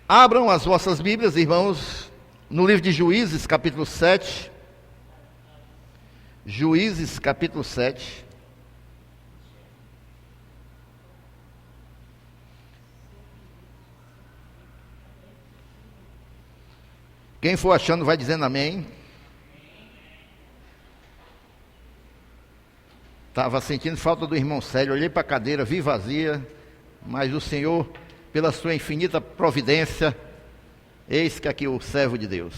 Abram as vossas Bíblias, irmãos, no livro de Juízes, capítulo 7. Juízes, capítulo 7. Quem for achando vai dizendo amém. Estava sentindo falta do irmão Célio, olhei para a cadeira, vi vazia, mas o Senhor, pela sua infinita providência, eis que aqui o servo de Deus.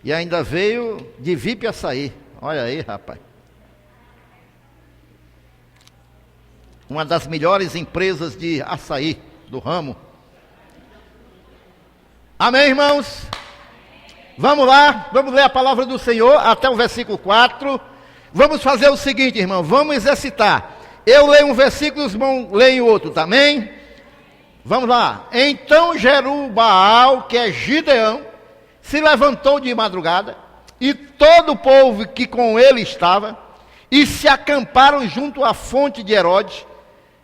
E ainda veio de VIP Açaí, olha aí, rapaz. Uma das melhores empresas de açaí do ramo. Amém, irmãos? Vamos lá, vamos ler a palavra do Senhor até o versículo 4. Vamos fazer o seguinte, irmão, vamos exercitar. Eu leio um versículo, os irmãos leem outro, tá bem? Vamos lá. Então Jerubbaal, que é Gideão, se levantou de madrugada, e todo o povo que com ele estava, e se acamparam junto à fonte de Herodes,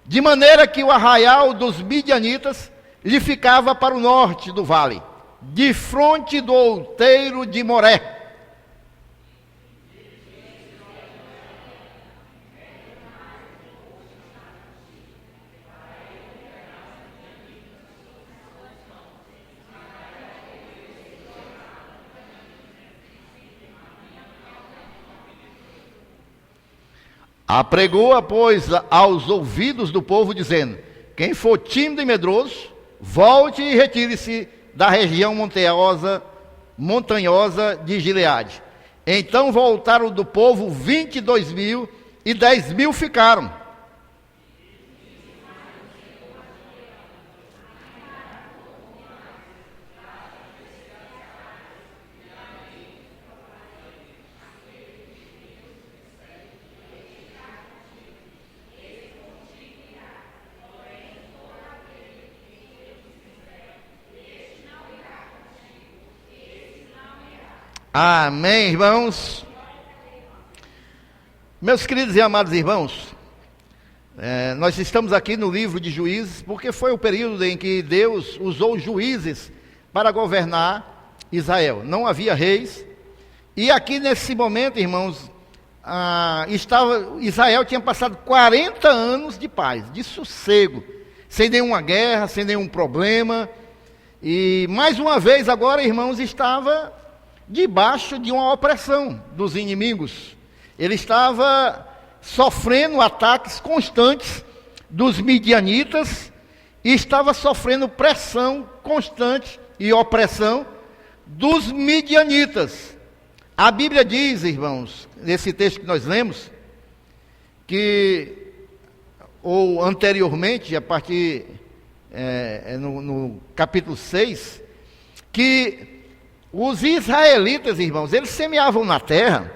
de maneira que o arraial dos midianitas lhe ficava para o norte do vale, de fronte do outeiro de Moré. Apregou-a, pois, aos ouvidos do povo, dizendo: quem for tímido e medroso, volte e retire-se da região montanhosa de Gileade. Então voltaram do povo 22.000, e 10.000 ficaram. Amém, irmãos? Meus queridos e amados irmãos, nós estamos aqui no livro de Juízes, porque foi o período em que Deus usou juízes para governar Israel. Não havia reis, e aqui nesse momento, irmãos, Israel tinha passado 40 anos de paz, de sossego, sem nenhuma guerra, sem nenhum problema, e mais uma vez agora, irmãos, estava debaixo de uma opressão dos inimigos. Ele estava sofrendo ataques constantes dos midianitas e estava sofrendo pressão constante e opressão dos midianitas. A Bíblia diz, irmãos, nesse texto que nós lemos, ou anteriormente, a partir no capítulo 6, que os israelitas, irmãos, eles semeavam na terra,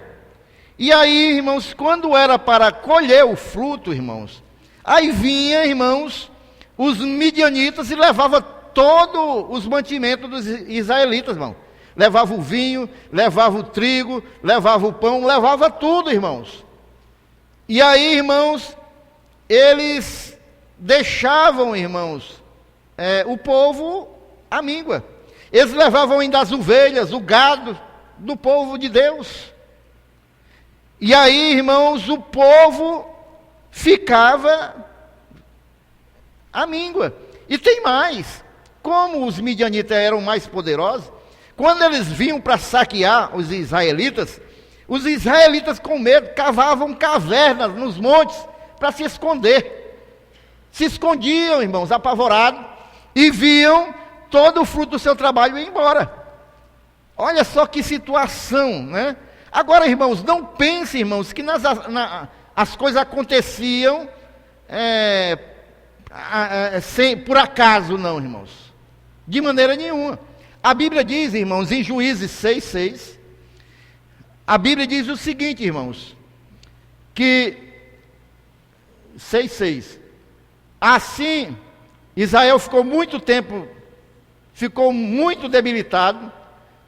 e aí, irmãos, quando era para colher o fruto, irmãos, aí vinha, irmãos, os midianitas e levava todo os mantimentos dos israelitas, irmão. Levava o vinho, levava o trigo, levava o pão, levava tudo, irmãos. E aí, irmãos, eles deixavam, irmãos, o povo à míngua. Eles levavam ainda as ovelhas, o gado do povo de Deus. E aí, irmãos, o povo ficava à míngua. E tem mais. Como os midianitas eram mais poderosos, quando eles vinham para saquear os israelitas com medo cavavam cavernas nos montes para se esconder. Se escondiam, irmãos, apavorados, e viam todo o fruto do seu trabalho ir embora. Olha só que situação, né? Agora, irmãos, não pense, irmãos, que as coisas aconteciam por acaso, não, irmãos. De maneira nenhuma. A Bíblia diz, irmãos, em Juízes 6:6, a Bíblia diz o seguinte, irmãos, que 6:6, assim, Israel ficou muito debilitado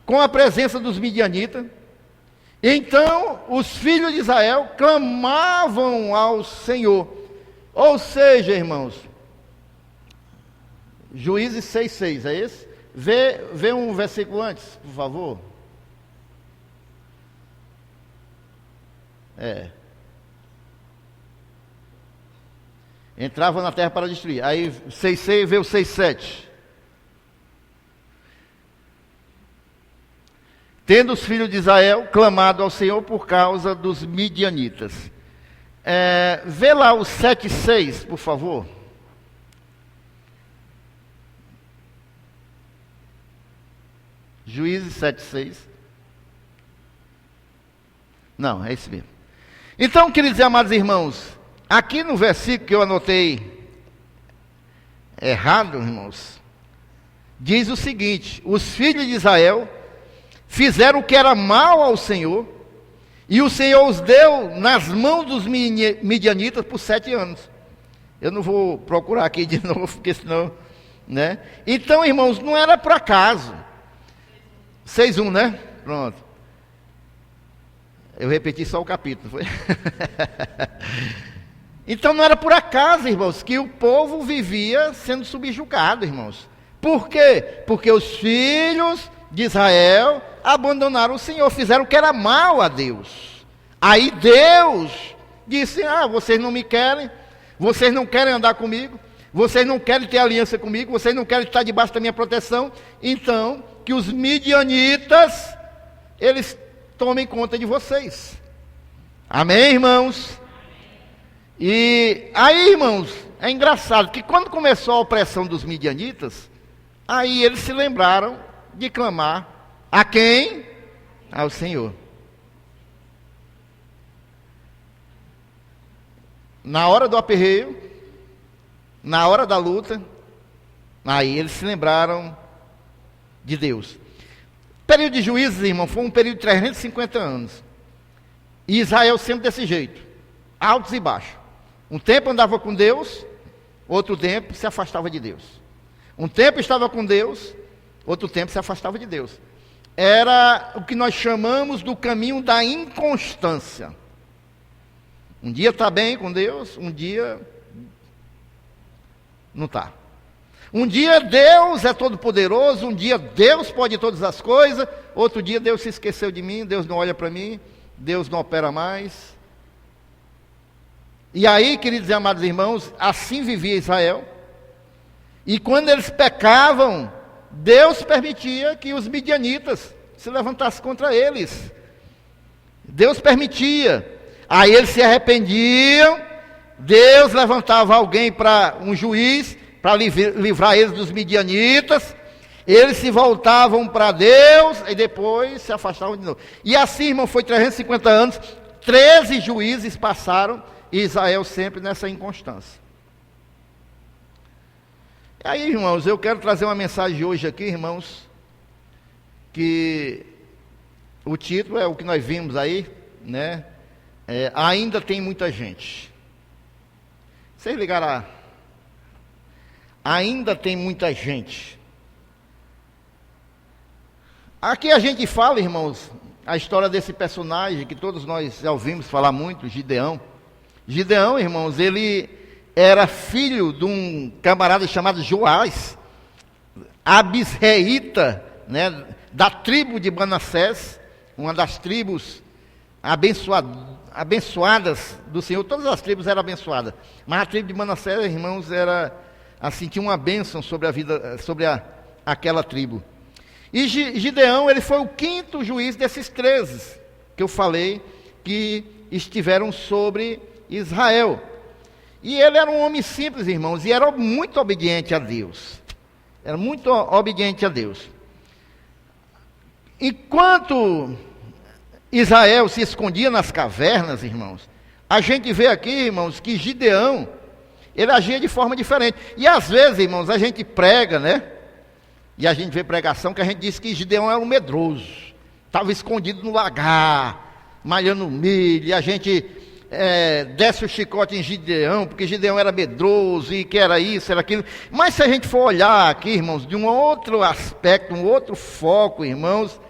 com a presença dos midianitas. Então os filhos de Israel clamavam ao Senhor. Ou seja, irmãos, Juízes 6:6, é esse? Vê um versículo antes, por favor. Entrava na terra para destruir. Aí 6:6, vê o 6:7. Tendo os filhos de Israel clamado ao Senhor por causa dos midianitas. Vê lá o 7:6, por favor. Juízes 7:6. Não, é esse mesmo. Então, queridos e amados irmãos, aqui no versículo que eu anotei errado, irmãos, diz o seguinte: os filhos de Israel fizeram o que era mal ao Senhor, e o Senhor os deu nas mãos dos midianitas por 7 anos. Eu não vou procurar aqui de novo, porque senão, né? Então, irmãos, não era por acaso. 6:1, né? Pronto. Eu repeti só o capítulo, foi? Então não era por acaso, irmãos, que o povo vivia sendo subjugado, irmãos. Por quê? Porque os filhos de Israel abandonaram o Senhor, fizeram o que era mal a Deus. Aí Deus disse: vocês não me querem, vocês não querem andar comigo, vocês não querem ter aliança comigo, vocês não querem estar debaixo da minha proteção, então que os midianitas, eles tomem conta de vocês. Amém, irmãos? E aí, irmãos, é engraçado que quando começou a opressão dos midianitas, aí eles se lembraram de clamar a quem? Ao Senhor. Na hora do aperreio, na hora da luta, aí eles se lembraram de Deus. O período de Juízes, irmão, foi um período de 350 anos. E Israel sempre desse jeito, altos e baixos. Um tempo andava com Deus, outro tempo se afastava de Deus. Um tempo estava com Deus, outro tempo se afastava de Deus. Era o que nós chamamos do caminho da inconstância. Um dia está bem com Deus, um dia não está. Um dia Deus é todo poderoso, um dia Deus pode todas as coisas, outro dia Deus se esqueceu de mim, Deus não olha para mim, Deus não opera mais. E aí, queridos e amados irmãos, assim vivia Israel. E quando eles pecavam, Deus permitia que os midianitas se levantassem contra eles. Deus permitia. Aí eles se arrependiam, Deus levantava alguém para um juiz, para livrar eles dos midianitas. Eles se voltavam para Deus e depois se afastavam de novo. E assim, irmão, foi 350 anos, 13 juízes passaram, e Israel sempre nessa inconstância. E aí, irmãos, eu quero trazer uma mensagem hoje aqui, irmãos, que o título é o que nós vimos aí, né? Ainda tem muita gente. Vocês ligaram? Ainda tem muita gente. Aqui a gente fala, irmãos, a história desse personagem que todos nós já ouvimos falar muito, Gideão. Gideão, irmãos, ele era filho de um camarada chamado Joás, abisreíta, né, da tribo de Manassés, uma das tribos abençoadas do Senhor. Todas as tribos eram abençoadas, mas a tribo de Manassés, irmãos, era assim, tinha uma bênção sobre a vida, sobre aquela tribo. E Gideão, ele foi o 5º juiz desses 13 que eu falei que estiveram sobre Israel. E ele era um homem simples, irmãos, e era muito obediente a Deus. Era muito obediente a Deus. Enquanto Israel se escondia nas cavernas, irmãos, a gente vê aqui, irmãos, que Gideão, ele agia de forma diferente. E às vezes, irmãos, a gente prega, né? E a gente vê pregação que a gente diz que Gideão era um medroso, estava escondido no lagar, malhando milho, e a gente desce o chicote em Gideão, porque Gideão era medroso, e que era isso, era aquilo. Mas se a gente for olhar aqui, irmãos, de um outro aspecto, um outro foco, irmãos,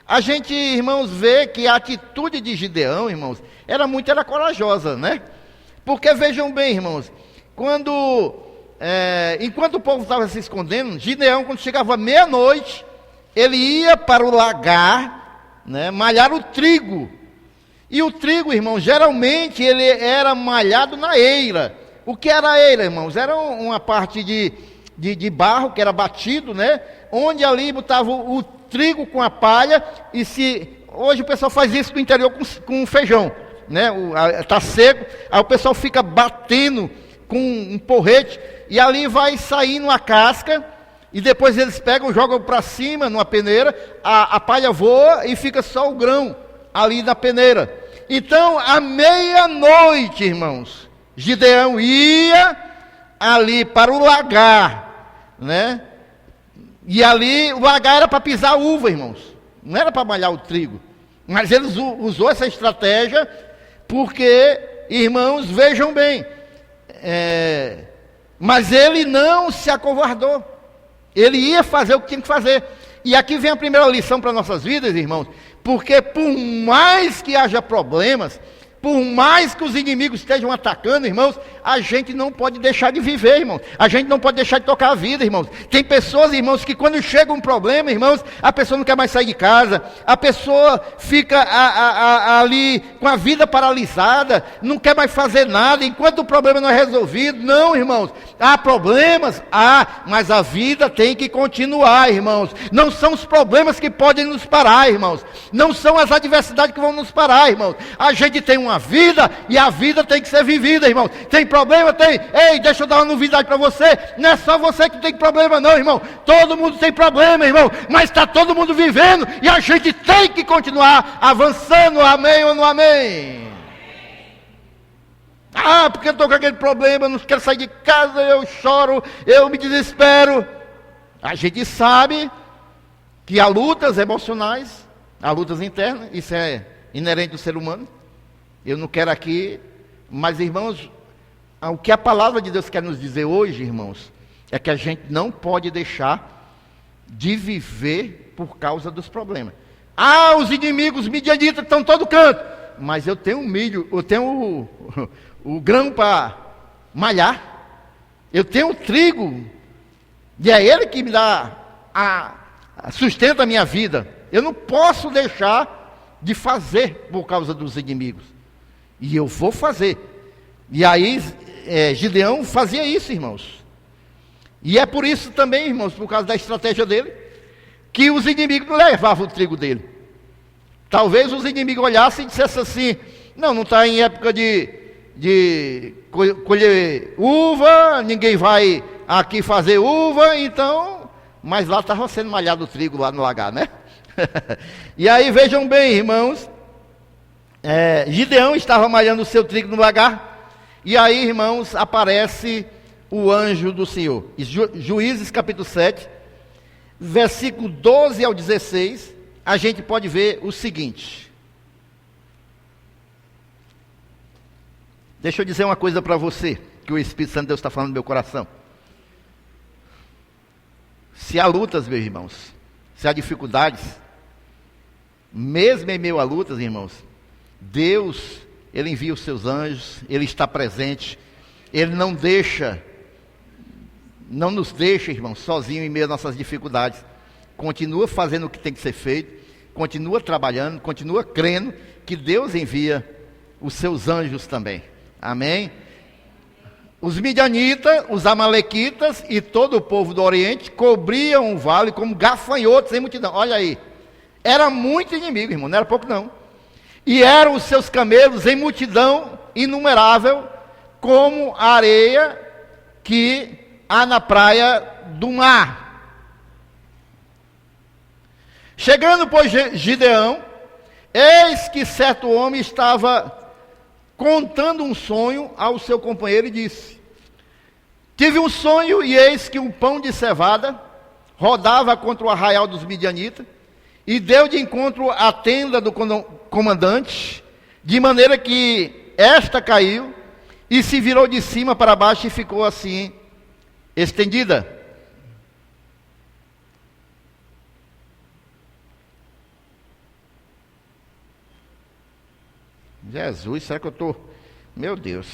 a gente, irmãos, vê que a atitude de Gideão, irmãos, era corajosa, né? Porque vejam bem, irmãos, quando enquanto o povo estava se escondendo, Gideão, quando chegava meia-noite, ele ia para o lagar, né, malhar o trigo. E o trigo, irmãos, geralmente ele era malhado na eira. O que era a eira, irmãos? Era uma parte de barro que era batido, né? Onde ali botava o trigo com a palha. E hoje o pessoal faz isso no interior com feijão, né? Está seco, aí o pessoal fica batendo com um porrete e ali vai saindo a casca. E depois eles pegam, jogam para cima numa peneira, a palha voa e fica só o grão ali na peneira. Então, à meia-noite, irmãos, Gideão ia ali para o lagar, né? E ali o lagar era para pisar uva, irmãos. Não era para malhar o trigo. Mas ele usou essa estratégia porque, irmãos, vejam bem, mas ele não se acovardou. Ele ia fazer o que tinha que fazer. E aqui vem a primeira lição para nossas vidas, irmãos. Porque por mais que haja problemas, por mais que os inimigos estejam atacando, irmãos, a gente não pode deixar de viver, irmãos. A gente não pode deixar de tocar a vida, irmãos. Tem pessoas, irmãos, que quando chega um problema, irmãos, a pessoa não quer mais sair de casa, a pessoa fica ali com a vida paralisada, não quer mais fazer nada, enquanto o problema não é resolvido. Não, irmãos, há problemas, mas a vida tem que continuar, irmãos. Não são os problemas que podem nos parar, irmãos. Não são as adversidades que vão nos parar, irmãos. A gente tem uma vida e a vida tem que ser vivida, irmão. Tem problema? Tem. Ei, deixa eu dar uma novidade para você. Não é só você que tem problema não, irmão. Todo mundo tem problema, irmão. Mas está todo mundo vivendo e a gente tem que continuar avançando. Amém ou não amém? Porque eu estou com aquele problema, não quero sair de casa, eu choro, eu me desespero. A gente sabe que há lutas emocionais, há lutas internas, isso é inerente do ser humano. Eu não quero aqui, mas irmãos, o que a palavra de Deus quer nos dizer hoje, irmãos, é que a gente não pode deixar de viver por causa dos problemas. Os inimigos midianitas estão em todo canto, mas eu tenho milho, eu tenho o grão para malhar, eu tenho o trigo, e é ele que me dá, sustenta a minha vida. Eu não posso deixar de fazer por causa dos inimigos. E eu vou fazer. E aí, Gideão fazia isso, irmãos. E é por isso também, irmãos, por causa da estratégia dele, que os inimigos não levavam o trigo dele. Talvez os inimigos olhassem e dissessem assim: não está em época de colher uva, ninguém vai aqui fazer uva, então... Mas lá estava sendo malhado o trigo lá no lagar, né? E aí, vejam bem, irmãos, Gideão estava malhando o seu trigo no lagar, e aí, irmãos, aparece o anjo do Senhor. Juízes capítulo 7, versículo 12 ao 16, a gente pode ver o seguinte. Deixa eu dizer uma coisa para você, que o Espírito Santo de Deus está falando no meu coração. Se há lutas, meus irmãos, se há dificuldades, mesmo em meio a lutas, irmãos, Deus, Ele envia os seus anjos, Ele está presente, Ele não nos deixa, irmãos, sozinhos em meio às nossas dificuldades. Continua fazendo o que tem que ser feito, continua trabalhando, continua crendo que Deus envia os seus anjos também. Amém? Os midianitas, os amalequitas e todo o povo do Oriente cobriam o vale como gafanhotos em multidão. Olha aí, era muito inimigo, irmão, não era pouco não. E eram os seus camelos em multidão inumerável, como a areia que há na praia do mar. Chegando, pois, Gideão, eis que certo homem estava contando um sonho ao seu companheiro e disse: tive um sonho e eis que um pão de cevada rodava contra o arraial dos midianitas e deu de encontro à tenda do comandante, de maneira que esta caiu e se virou de cima para baixo e ficou assim, estendida. Jesus, será que eu estou... Meu Deus.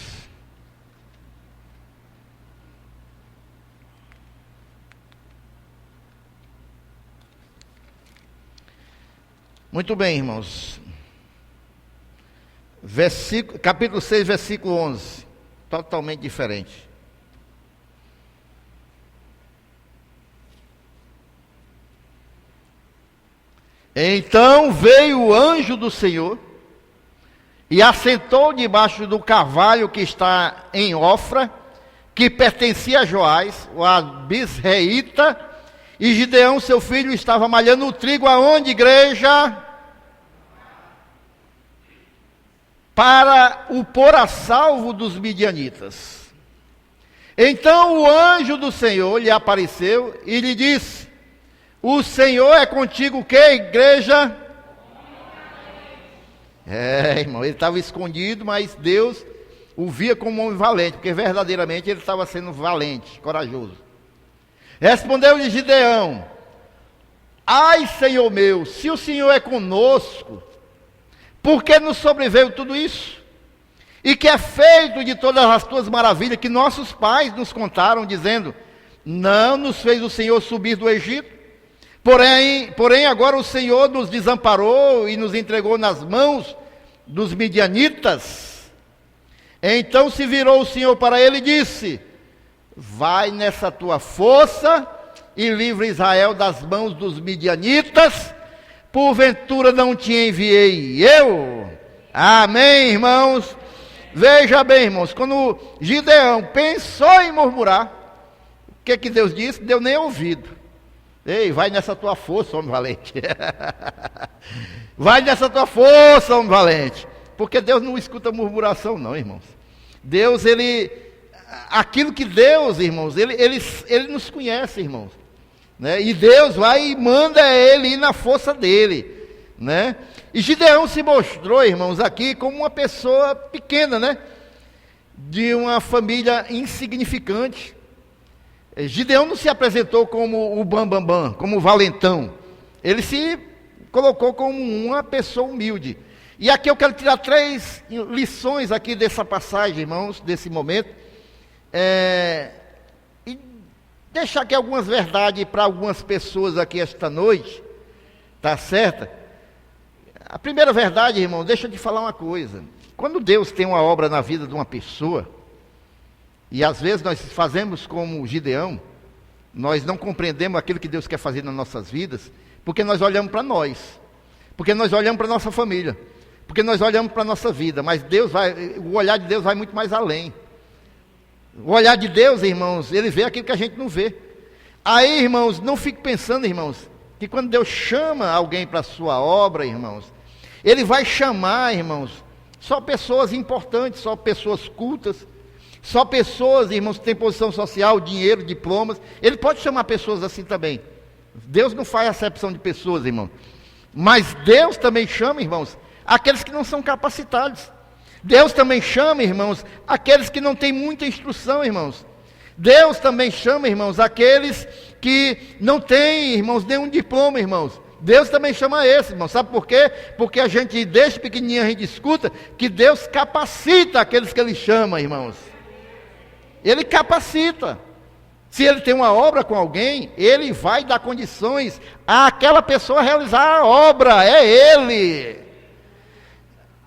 Muito bem, irmãos. Capítulo 6, versículo 11. Totalmente diferente. Então veio o anjo do Senhor e assentou debaixo do carvalho que está em Ofra, que pertencia a Joás, o abisreíta, e Gideão, seu filho, estava malhando o trigo aonde, igreja? Para o pôr a salvo dos midianitas. Então o anjo do Senhor lhe apareceu e lhe disse: o Senhor é contigo, o que, igreja? Irmão, ele estava escondido, mas Deus o via como um homem valente, porque verdadeiramente ele estava sendo valente, corajoso. Respondeu-lhe Gideão: ai, Senhor meu, se o Senhor é conosco, por que nos sobreveio tudo isso? E que é feito de todas as tuas maravilhas que nossos pais nos contaram, dizendo: não nos fez o Senhor subir do Egito? Porém agora o Senhor nos desamparou e nos entregou nas mãos dos midianitas. Então se virou o Senhor para ele e disse: vai nessa tua força e livra Israel das mãos dos midianitas. Porventura não te enviei eu? Amém, irmãos? Veja bem, irmãos, quando Gideão pensou em murmurar, o que Deus disse? Deu nem ouvido. Ei, vai nessa tua força, homem valente. Vai nessa tua força, homem valente. Porque Deus não escuta murmuração não, irmãos. Deus, aquilo que Deus, irmãos, ele nos conhece, irmãos, né? E Deus vai e manda ele ir na força dele, né? E Gideão se mostrou, irmãos, aqui como uma pessoa pequena, né? De uma família insignificante. Gideão não se apresentou como o bambambam, como o valentão. Ele se colocou como uma pessoa humilde. E aqui eu quero tirar 3 lições aqui dessa passagem, irmãos, desse momento. E deixar aqui algumas verdades para algumas pessoas aqui esta noite. Tá certo? A primeira verdade, irmão, deixa eu te falar uma coisa. Quando Deus tem uma obra na vida de uma pessoa, e às vezes nós fazemos como Gideão, nós não compreendemos aquilo que Deus quer fazer nas nossas vidas, porque nós olhamos para nós, porque nós olhamos para a nossa família, porque nós olhamos para a nossa vida, mas o olhar de Deus vai muito mais além. O olhar de Deus, irmãos, ele vê aquilo que a gente não vê. Aí, irmãos, não fique pensando, irmãos, que quando Deus chama alguém para a sua obra, irmãos, ele vai chamar, irmãos, só pessoas importantes, só pessoas cultas, só pessoas, irmãos, que têm posição social, dinheiro, diplomas. Ele pode chamar pessoas assim também. Deus não faz acepção de pessoas, irmãos. Mas Deus também chama, irmãos, aqueles que não são capacitados. Deus também chama, irmãos, aqueles que não têm muita instrução, irmãos. Deus também chama, irmãos, aqueles que não têm, irmãos, nenhum diploma, irmãos. Deus também chama esse, irmão. Sabe por quê? Porque a gente, desde pequenininho, a gente escuta que Deus capacita aqueles que Ele chama, irmãos. Ele capacita. Se Ele tem uma obra com alguém, Ele vai dar condições àquela pessoa realizar a obra. É Ele.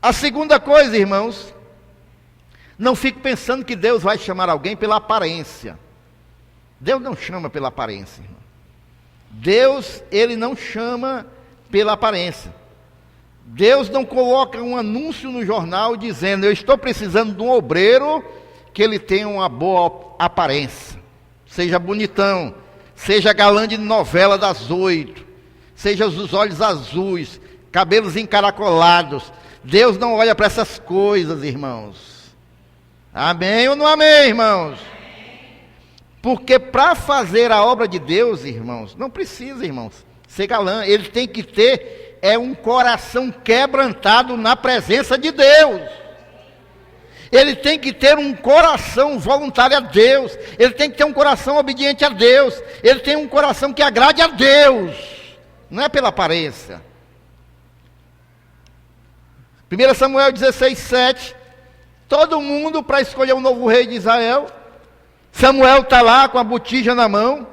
A segunda coisa, irmãos, não fique pensando que Deus vai chamar alguém pela aparência. Deus não chama pela aparência, irmão. Deus, Ele não chama pela aparência. Deus não coloca um anúncio no jornal dizendo: eu estou precisando de um obreiro que ele tenha uma boa aparência, seja bonitão, seja galã de novela das 8, seja os olhos azuis, cabelos encaracolados. Deus não olha para essas coisas, irmãos. Amém ou não amém, irmãos? Porque para fazer a obra de Deus, irmãos, não precisa, irmãos, ser galã. Ele tem que ter um coração quebrantado na presença de Deus. Ele tem que ter um coração voluntário a Deus. Ele tem que ter um coração obediente a Deus. Ele tem um coração que agrade a Deus. Não é pela aparência. 1 Samuel 16:7. Todo mundo para escolher um novo rei de Israel. Samuel está lá com a botija na mão.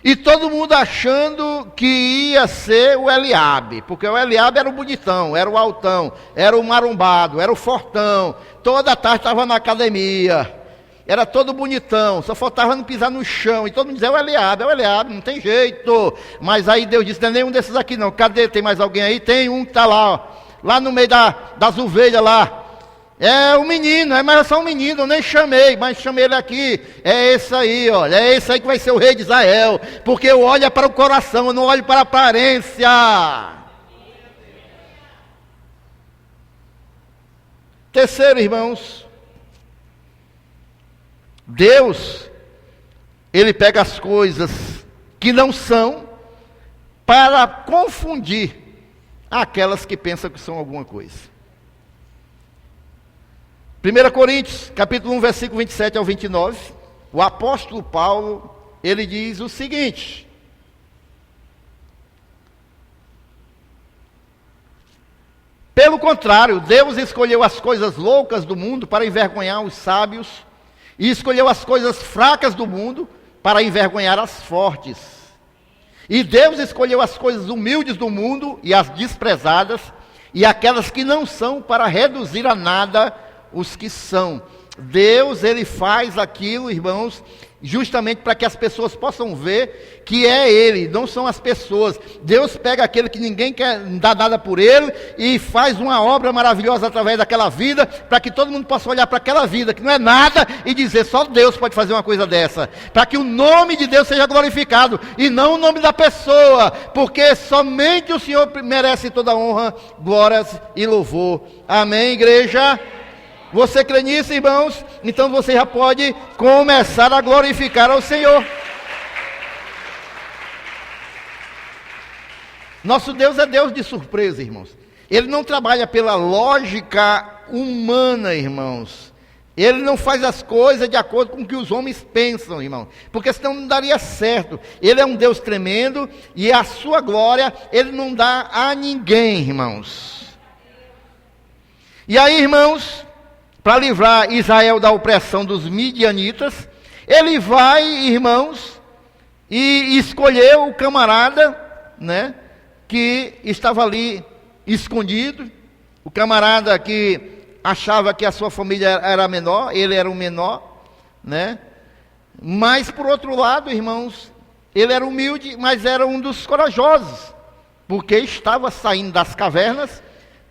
E todo mundo achando que ia ser o Eliabe, porque o Eliabe era o bonitão, era o altão, era o marombado, era o fortão. Toda tarde estava na academia, era todo bonitão, só faltava não pisar no chão. E todo mundo dizia, é o Eliabe, não tem jeito. Mas aí Deus disse, não é nenhum desses aqui não. Cadê? Tem mais alguém aí? Tem um que está lá, ó, lá no meio das ovelhas lá. É o menino, mas é só um menino, eu nem chamei, mas chamei ele aqui. É esse aí, olha, é esse aí que vai ser o rei de Israel. Porque eu olho para o coração, eu não olho para a aparência. Terceiro, irmãos, Deus, Ele pega as coisas que não são para confundir aquelas que pensam que são alguma coisa. 1 Coríntios, capítulo 1, versículo 27 ao 29, o apóstolo Paulo, ele diz o seguinte: pelo contrário, Deus escolheu as coisas loucas do mundo para envergonhar os sábios, e escolheu as coisas fracas do mundo para envergonhar as fortes. E Deus escolheu as coisas humildes do mundo e as desprezadas, e aquelas que não são, para reduzir a nada os que são. Deus, Ele faz aquilo, irmãos, justamente para que as pessoas possam ver que é Ele, não são as pessoas. Deus pega aquele que ninguém quer dar nada por ele e faz uma obra maravilhosa através daquela vida, para que todo mundo possa olhar para aquela vida que não é nada e dizer, só Deus pode fazer uma coisa dessa, para que o nome de Deus seja glorificado e não o nome da pessoa, porque somente o Senhor merece toda a honra, glórias e louvor. Amém, igreja? Você crê nisso, irmãos? Então você já pode começar a glorificar ao Senhor. Nosso Deus é Deus de surpresa, irmãos. Ele não trabalha pela lógica humana, irmãos. Ele não faz as coisas de acordo com o que os homens pensam, irmão, porque senão não daria certo. Ele é um Deus tremendo e a sua glória Ele não dá a ninguém, irmãos. E aí, irmãos, para livrar Israel da opressão dos midianitas, ele vai, irmãos, e escolheu o camarada, né, que estava ali escondido, o camarada que achava que a sua família era menor, ele era o menor, né, mas por outro lado, irmãos, ele era humilde, mas era um dos corajosos, porque estava saindo das cavernas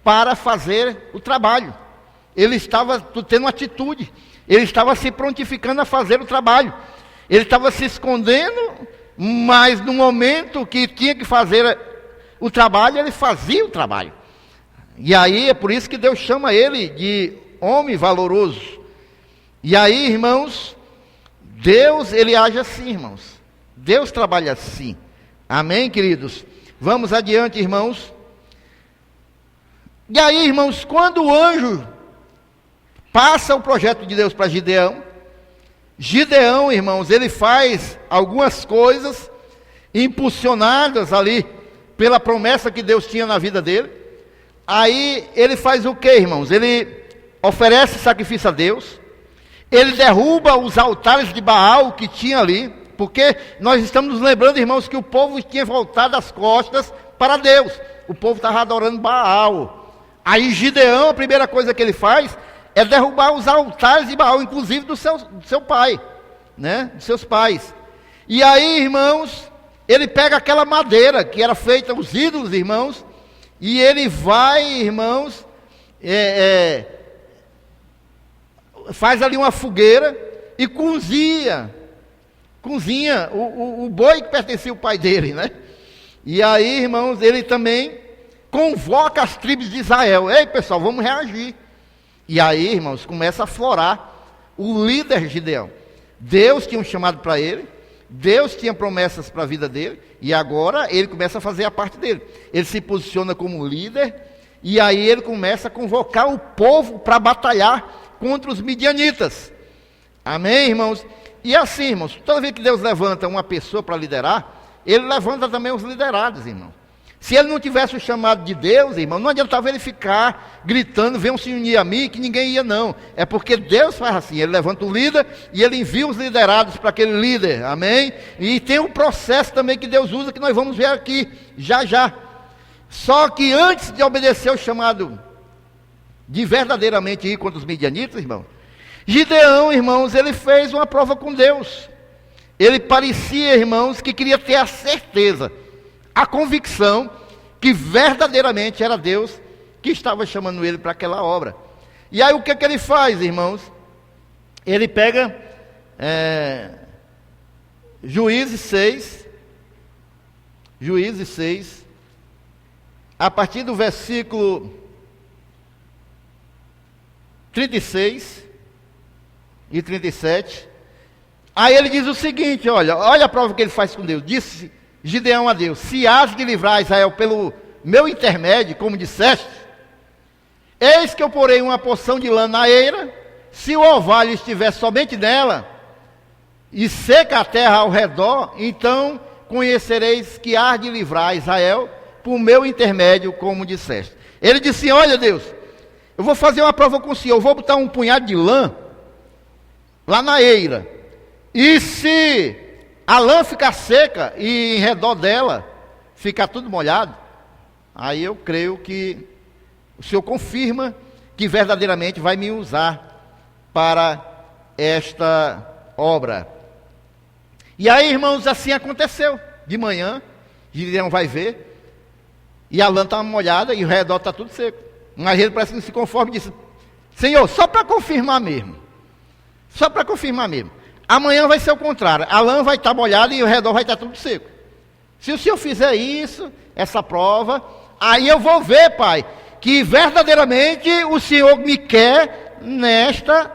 para fazer o trabalho. Ele estava tendo uma atitude, ele estava se prontificando a fazer o trabalho, ele estava se escondendo, mas no momento que tinha que fazer o trabalho, ele fazia o trabalho. E aí é por isso que Deus chama ele de homem valoroso. E aí, irmãos, Deus, ele age assim, irmãos, Deus trabalha assim. Amém, queridos? Vamos adiante, irmãos. E aí, irmãos, quando o anjo passa o projeto de Deus para Gideão, irmãos, ele faz algumas coisas impulsionadas ali pela promessa que Deus tinha na vida dele. Aí ele faz o que, irmãos? Ele oferece sacrifício a Deus, ele derruba os altares de Baal que tinha ali, porque nós estamos nos lembrando, irmãos, que o povo tinha voltado as costas para Deus, o povo estava adorando Baal. Aí Gideão, a primeira coisa que ele faz é derrubar os altares de Baal, inclusive do seu pai, né? Dos seus pais. E aí, irmãos, ele pega aquela madeira que era feita, os ídolos, irmãos, e ele vai, irmãos, faz ali uma fogueira e cozinha o boi que pertencia ao pai dele, né? E aí, irmãos, ele também convoca as tribos de Israel. Ei, pessoal, vamos reagir. E aí, irmãos, começa a florar o líder Gideão. Deus tinha um chamado para ele, Deus tinha promessas para a vida dele, e agora ele começa a fazer a parte dele. Ele se posiciona como líder, e aí ele começa a convocar o povo para batalhar contra os midianitas. Amém, irmãos? E assim, irmãos, toda vez que Deus levanta uma pessoa para liderar, Ele levanta também os liderados, irmãos. Se ele não tivesse o chamado de Deus, irmão, não adiantava ele ficar gritando, venham se unir a mim, que ninguém ia não. É porque Deus faz assim, ele levanta o líder e ele envia os liderados para aquele líder, amém? E tem um processo também que Deus usa, que nós vamos ver aqui, já já. Só que antes de obedecer o chamado de verdadeiramente ir contra os midianitas, irmão, Gideão, irmãos, ele fez uma prova com Deus. Ele parecia, irmãos, que queria ter a certeza, a convicção que verdadeiramente era Deus que estava chamando ele para aquela obra. E aí o que é que ele faz, irmãos? Ele pega Juízes 6, a partir do versículo 36 e 37, aí ele diz o seguinte, olha a prova que ele faz com Deus. Disse Gideão a Deus: se has de livrar Israel pelo meu intermédio, como disseste, eis que eu porei uma porção de lã na eira, se o orvalho estiver somente nela, e seca a terra ao redor, então conhecereis que hás de livrar Israel por meu intermédio, como disseste. Ele disse: olha Deus, eu vou fazer uma prova com o Senhor, eu vou botar um punhado de lã lá na eira, e se a lã ficar seca e em redor dela ficar tudo molhado, aí eu creio que o Senhor confirma que verdadeiramente vai me usar para esta obra. E aí, irmãos, assim aconteceu. De manhã, Gideão vai ver, e a lã está molhada e o redor está tudo seco. Mas ele parece que não se conforma e disse: Senhor, só para confirmar mesmo. Só para confirmar mesmo. Amanhã vai ser o contrário. A lã vai estar molhada e o redor vai estar tudo seco. Se o Senhor fizer isso, essa prova, aí eu vou ver, Pai, que verdadeiramente o Senhor me quer nesta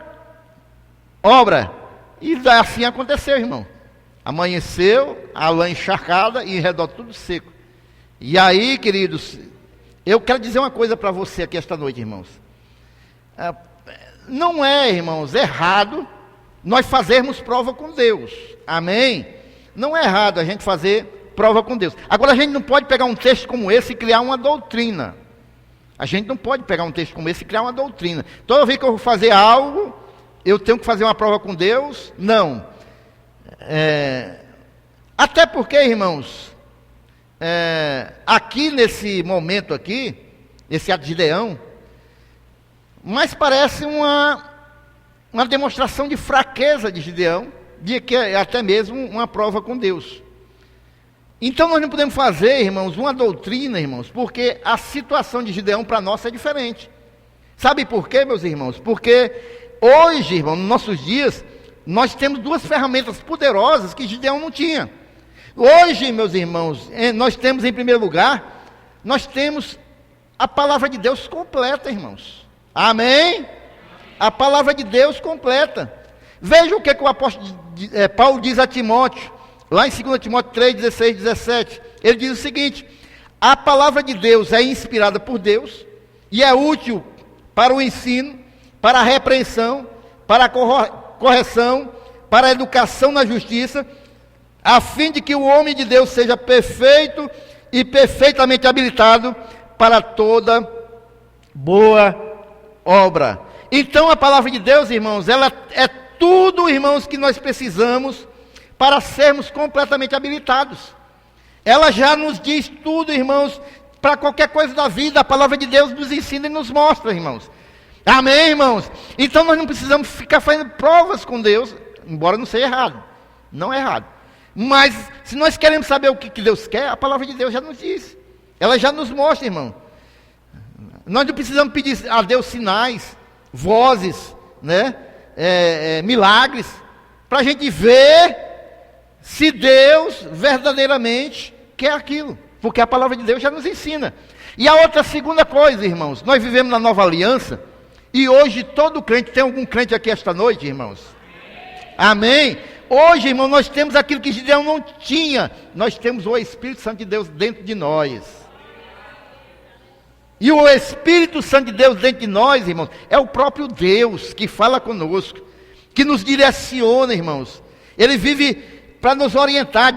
obra. E assim aconteceu, irmão. Amanheceu, a lã encharcada e em redor tudo seco. E aí, queridos, eu quero dizer uma coisa para você aqui esta noite, irmãos. Não é, irmãos, errado nós fazermos prova com Deus, amém? Não é errado a gente fazer prova com Deus. Agora, a gente não pode pegar um texto como esse e criar uma doutrina. A gente não pode pegar um texto como esse e criar uma doutrina. Toda vez que eu vou fazer algo, eu tenho que fazer uma prova com Deus? Não. Até porque, irmãos, aqui nesse momento aqui, esse ato de Gideão, mas parece uma demonstração de fraqueza de Gideão, de que é até mesmo uma prova com Deus. Então nós não podemos fazer, irmãos, uma doutrina, irmãos, porque a situação de Gideão para nós é diferente. Sabe por quê, meus irmãos? Porque hoje, irmão, nos nossos dias, nós temos duas ferramentas poderosas que Gideão não tinha. Hoje, meus irmãos, nós temos em primeiro lugar, nós temos a palavra de Deus completa, irmãos. Amém? A palavra de Deus completa. Veja o que o apóstolo Paulo diz a Timóteo, lá em 2 Timóteo 3, 16, 17. Ele diz o seguinte: a palavra de Deus é inspirada por Deus e é útil para o ensino, para a repreensão, para a correção, para a educação na justiça, a fim de que o homem de Deus seja perfeito e perfeitamente habilitado para toda boa obra. Então a palavra de Deus, irmãos, ela é tudo, irmãos, que nós precisamos para sermos completamente habilitados. Ela já nos diz tudo, irmãos, para qualquer coisa da vida. A palavra de Deus nos ensina e nos mostra, irmãos. Amém, irmãos? Então nós não precisamos ficar fazendo provas com Deus, embora não seja errado. Não é errado. Mas se nós queremos saber o que Deus quer, a palavra de Deus já nos diz. Ela já nos mostra, irmão. Nós não precisamos pedir a Deus sinais, vozes, né? Milagres, para a gente ver se Deus verdadeiramente quer aquilo, porque a palavra de Deus já nos ensina. E a outra segunda coisa, irmãos, nós vivemos na nova aliança, e hoje todo crente, tem algum crente aqui esta noite, irmãos? Amém? Hoje, irmão, nós temos aquilo que Gideão não tinha, nós temos o Espírito Santo de Deus dentro de nós. E o Espírito Santo de Deus dentro de nós, irmãos, é o próprio Deus que fala conosco, que nos direciona, irmãos. Ele vive para nos orientar,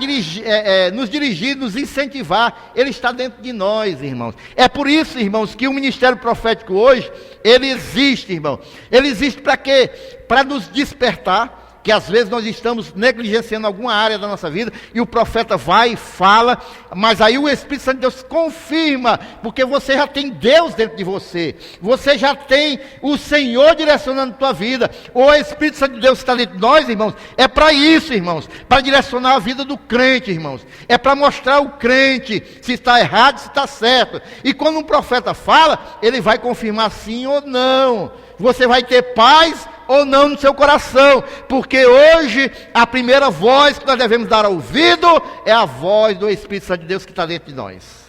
nos dirigir, nos incentivar. Ele está dentro de nós, irmãos. É por isso, irmãos, que o ministério profético hoje, ele existe, irmão. Ele existe para quê? Para nos despertar, que às vezes nós estamos negligenciando alguma área da nossa vida, e o profeta vai e fala, mas aí o Espírito Santo de Deus confirma, porque você já tem Deus dentro de você, você já tem o Senhor direcionando a tua vida. O Espírito Santo de Deus está dentro de nós, irmãos, é para isso, irmãos, para direcionar a vida do crente, irmãos, é para mostrar ao crente se está errado, se está certo. E quando um profeta fala, ele vai confirmar sim ou não. Você vai ter paz ou não no seu coração, porque hoje a primeira voz que nós devemos dar ouvido é a voz do Espírito Santo de Deus que está dentro de nós.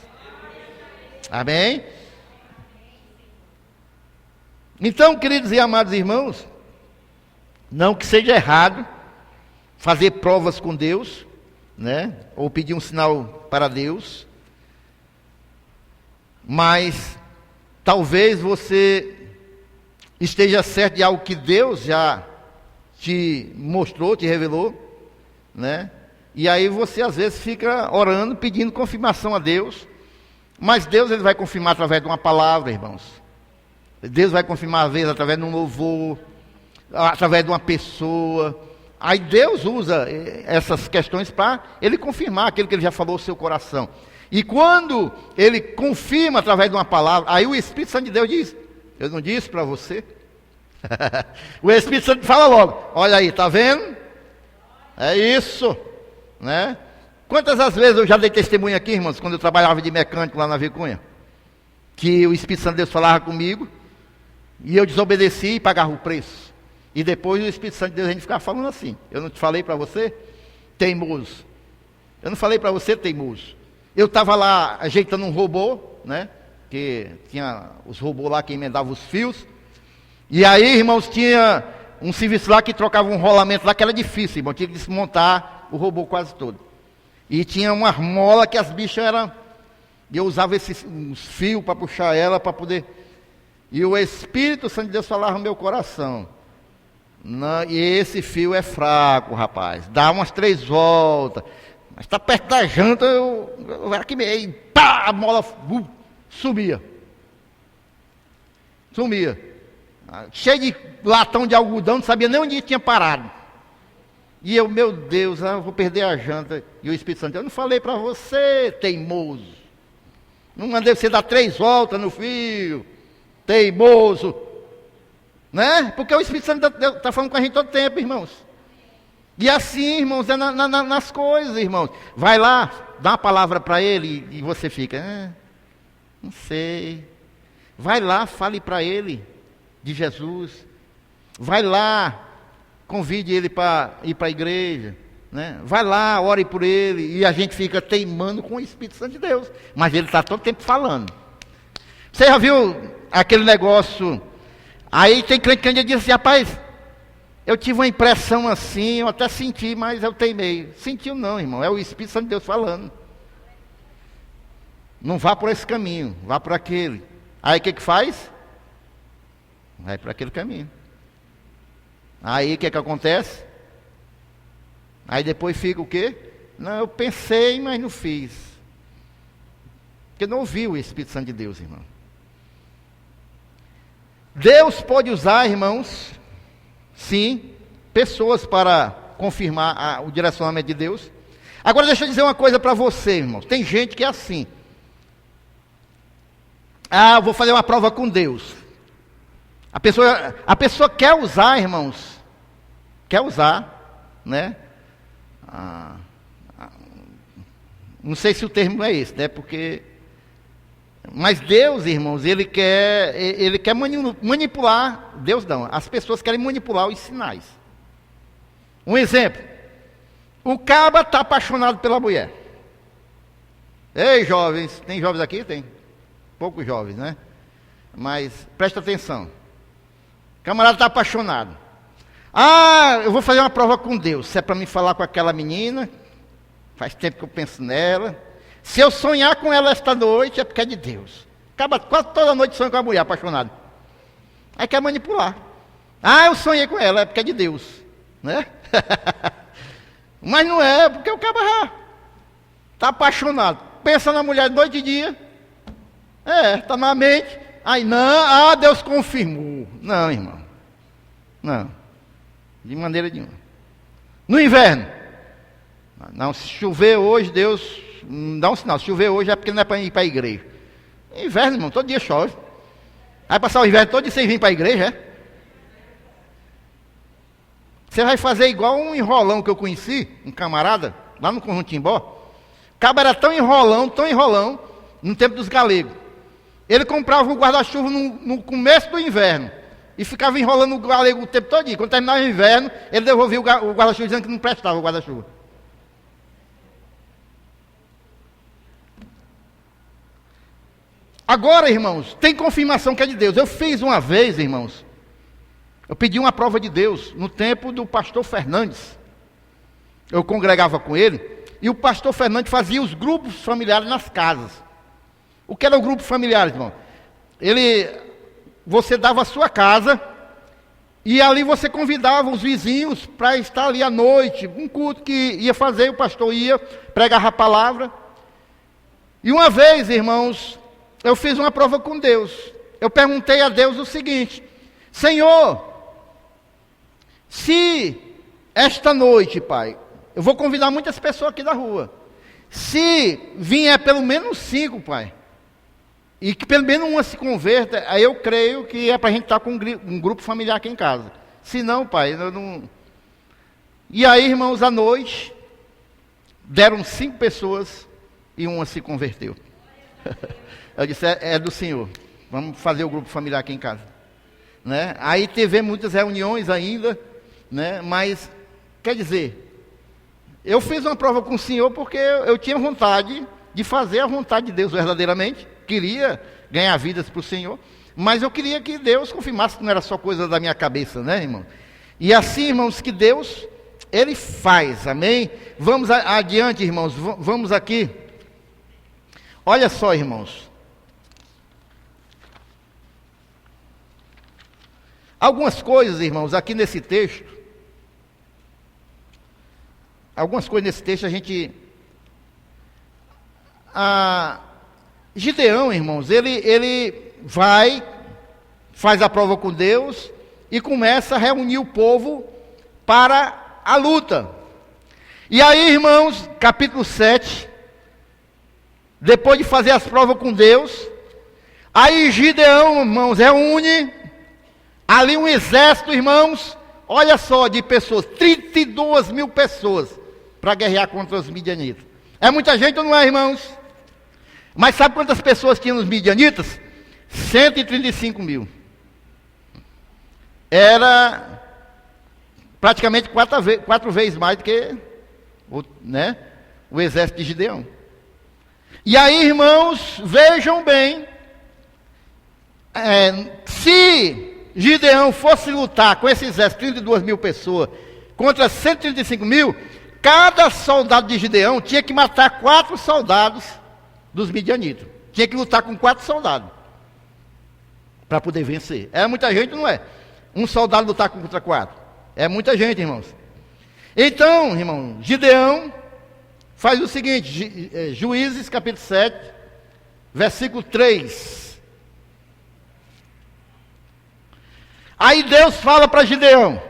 Amém? Então, queridos e amados irmãos, não que seja errado fazer provas com Deus, né? Ou pedir um sinal para Deus, mas talvez você esteja certo de algo que Deus já te mostrou, te revelou, né? E aí você às vezes fica orando, pedindo confirmação a Deus, mas Deus ele vai confirmar através de uma palavra, irmãos. Deus vai confirmar às vezes através de um louvor, através de uma pessoa. Aí Deus usa essas questões para Ele confirmar aquilo que Ele já falou no seu coração. E quando Ele confirma através de uma palavra, aí o Espírito Santo de Deus diz: eu não disse para você? O Espírito Santo fala logo: olha aí, está vendo? É isso, né? Quantas as vezes eu já dei testemunho aqui, irmãos, quando eu trabalhava de mecânico lá na Vicunha, que o Espírito Santo de Deus falava comigo, e eu desobedeci e pagava o preço. E depois o Espírito Santo de Deus a gente ficava falando assim: eu não te falei para você? Teimoso. Eu não falei para você, teimoso. Eu estava lá ajeitando um robô, né? Que tinha os robôs lá que emendavam os fios. E aí, irmãos, tinha um serviço lá que trocava um rolamento lá que era difícil, irmão. Tinha que desmontar o robô quase todo. E tinha uma armola que as bichas eram... E eu usava uns fios para puxar ela, para poder... E o Espírito Santo de Deus falava no meu coração: não, e esse fio é fraco, rapaz. Dá umas 3 voltas. Mas está perto da janta, eu era que meio... Pá, a mola... Sumia. Cheio de latão de algodão, não sabia nem onde tinha parado. E eu, meu Deus, eu vou perder a janta. E o Espírito Santo: eu não falei para você, teimoso. Não mandei você dar 3 voltas no fio, teimoso. Né? Porque o Espírito Santo está falando com a gente todo tempo, irmãos. E assim, irmãos, é nas coisas, irmãos. Vai lá, dá uma palavra para ele e você fica... não sei. Vai lá, fale para ele de Jesus. Vai lá, convide ele para ir para a igreja, né? Vai lá, ore por ele. E a gente fica teimando com o Espírito Santo de Deus, mas ele está todo tempo falando. Você já viu aquele negócio? Aí tem crente que ainda diz assim: rapaz, eu tive uma impressão assim, eu até senti, mas eu teimei. Sentiu não, irmão, é o Espírito Santo de Deus falando. Não vá por esse caminho, vá por aquele. Aí o que faz? Vai por aquele caminho. Aí o que acontece? Aí depois fica o quê? Não, eu pensei, mas não fiz. Porque não ouvi o Espírito Santo de Deus, irmão. Deus pode usar, irmãos, sim, pessoas para confirmar o direcionamento de Deus. Agora deixa eu dizer uma coisa para você, irmãos. Tem gente que é assim: eu vou fazer uma prova com Deus. A pessoa quer usar, irmãos, né? Não sei se o termo é esse, né? Mas Deus, irmãos, ele quer manipular. Deus não, as pessoas querem manipular os sinais. Um exemplo: o caba está apaixonado pela mulher. Ei, jovens, tem jovens aqui? Tem. Poucos jovens, né? Mas presta atenção. O camarada está apaixonado. Eu vou fazer uma prova com Deus. Se é para me falar com aquela menina, faz tempo que eu penso nela. Se eu sonhar com ela esta noite, é porque é de Deus. Acaba quase toda noite sonhando com a mulher apaixonada. Aí quer manipular. Eu sonhei com ela, é porque é de Deus, né? Mas não é, porque o cara já está apaixonado. Pensa na mulher de noite e dia. Está na mente. Aí não, Deus confirmou. Não, irmão. Não. De maneira nenhuma. No inverno. Não, se chover hoje, Deus dá um sinal. Se chover hoje é porque não é para ir para a igreja. Inverno, irmão, todo dia chove. Vai passar o inverno todo dia sem vir para a igreja, é? Você vai fazer igual um enrolão que eu conheci, um camarada, lá no Conjunto Timbó. O cabo era tão enrolão, no tempo dos galegos. Ele comprava um guarda-chuva no começo do inverno. E ficava enrolando o galego o tempo todo. Quando terminava o inverno, ele devolvia o guarda-chuva dizendo que não prestava o guarda-chuva. Agora, irmãos, tem confirmação que é de Deus. Eu fiz uma vez, irmãos, eu pedi uma prova de Deus no tempo do pastor Fernandes. Eu congregava com ele, e o pastor Fernandes fazia os grupos familiares nas casas. O que era o grupo familiar, irmão? Você dava a sua casa, e ali você convidava os vizinhos para estar ali à noite, um culto que ia fazer, o pastor ia, pregava a palavra. E uma vez, irmãos, eu fiz uma prova com Deus. Eu perguntei a Deus o seguinte: Senhor, se esta noite, Pai, eu vou convidar muitas pessoas aqui da rua, se vier pelo menos 5, Pai, e que pelo menos uma se converta, aí eu creio que é para a gente estar com um grupo familiar aqui em casa. Se não, Pai, eu não... E aí, irmãos, à noite, deram 5 pessoas e uma se converteu. Eu disse, é do Senhor, vamos fazer o grupo familiar aqui em casa. Né? Aí teve muitas reuniões ainda, né? Mas, quer dizer, eu fiz uma prova com o Senhor porque eu tinha vontade de fazer a vontade de Deus verdadeiramente. Queria ganhar vidas para o Senhor, mas eu queria que Deus confirmasse que não era só coisa da minha cabeça, né, irmão? E assim, irmãos, que Deus, Ele faz, amém? Vamos adiante, irmãos, vamos aqui. Olha só, irmãos. Algumas coisas, irmãos, aqui nesse texto, a gente... Gideão, irmãos, ele faz a prova com Deus e começa a reunir o povo para a luta. E aí, irmãos, capítulo 7, depois de fazer as provas com Deus, aí Gideão, irmãos, reúne ali um exército, irmãos, olha só, de pessoas, 32 mil pessoas, para guerrear contra os midianitas. É muita gente ou não é, irmãos? Mas sabe quantas pessoas tinham nos midianitas? 135 mil. Era praticamente 4 vezes mais do que o exército de Gideão. E aí, irmãos, vejam bem, se Gideão fosse lutar com esse exército, 32 mil pessoas, contra 135 mil, cada soldado de Gideão tinha que matar 4 soldados dos midianitas. Tinha que lutar com 4 soldados para poder vencer. É muita gente, não é? Um soldado lutar contra 4. É muita gente, irmãos. Então, irmão, Gideão faz o seguinte, Juízes capítulo 7, versículo 3. Aí Deus fala para Gideão: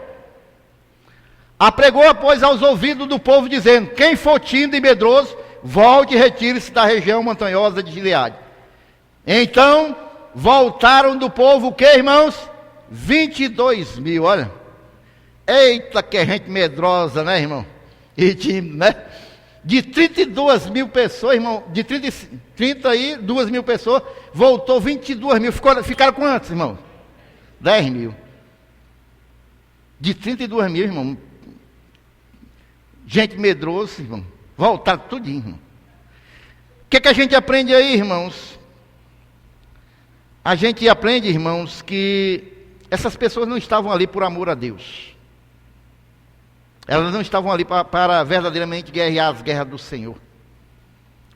apregou, pois, aos ouvidos do povo, dizendo: quem for tímido e medroso, volte e retire-se da região montanhosa de Gileade. Então, voltaram do povo o que, irmãos? 22 mil, olha. Eita, que gente medrosa, né, irmão? E tímido, né? De 32 mil pessoas, irmão, de 32 mil pessoas, voltou 22 mil. Ficaram quantos, irmão? 10 mil. De 32 mil, irmão. Gente medrosa, irmão. Voltaram tudinho, irmão. O que a gente aprende aí, irmãos? A gente aprende, irmãos, que essas pessoas não estavam ali por amor a Deus. Elas não estavam ali para verdadeiramente guerrear as guerras do Senhor.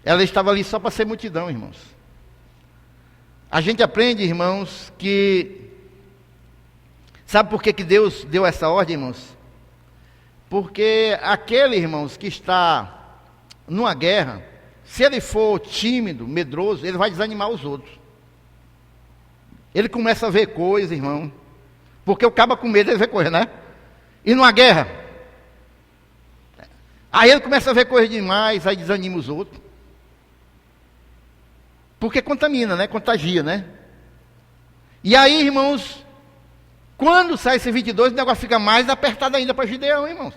Elas estavam ali só para ser multidão, irmãos. A gente aprende, irmãos, que... Sabe por que Deus deu essa ordem, irmãos? Porque aquele, irmãos, que está numa guerra, se ele for tímido, medroso, ele vai desanimar os outros. Ele começa a ver coisas, irmão, porque o cabo com medo ele vê coisa, né? E numa guerra, aí ele começa a ver coisas demais, aí desanima os outros. Porque contamina, né? Contagia, né? E aí, irmãos, quando sai esse 22, o negócio fica mais apertado ainda para Gideão, irmãos.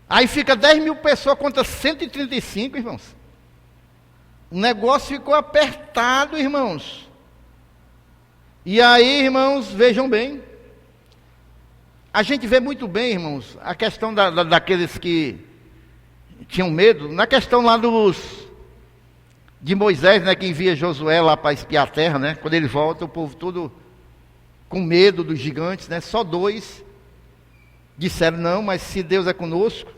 Aí fica 10 mil pessoas contra 135, irmãos. O negócio ficou apertado, irmãos. E aí, irmãos, vejam bem. A gente vê muito bem, irmãos, a questão daqueles que tinham medo. Na questão lá de Moisés, né, que envia Josué lá para espiar a terra, né? Quando ele volta, o povo todo com medo dos gigantes, né? Só 2 disseram, não, mas se Deus é conosco,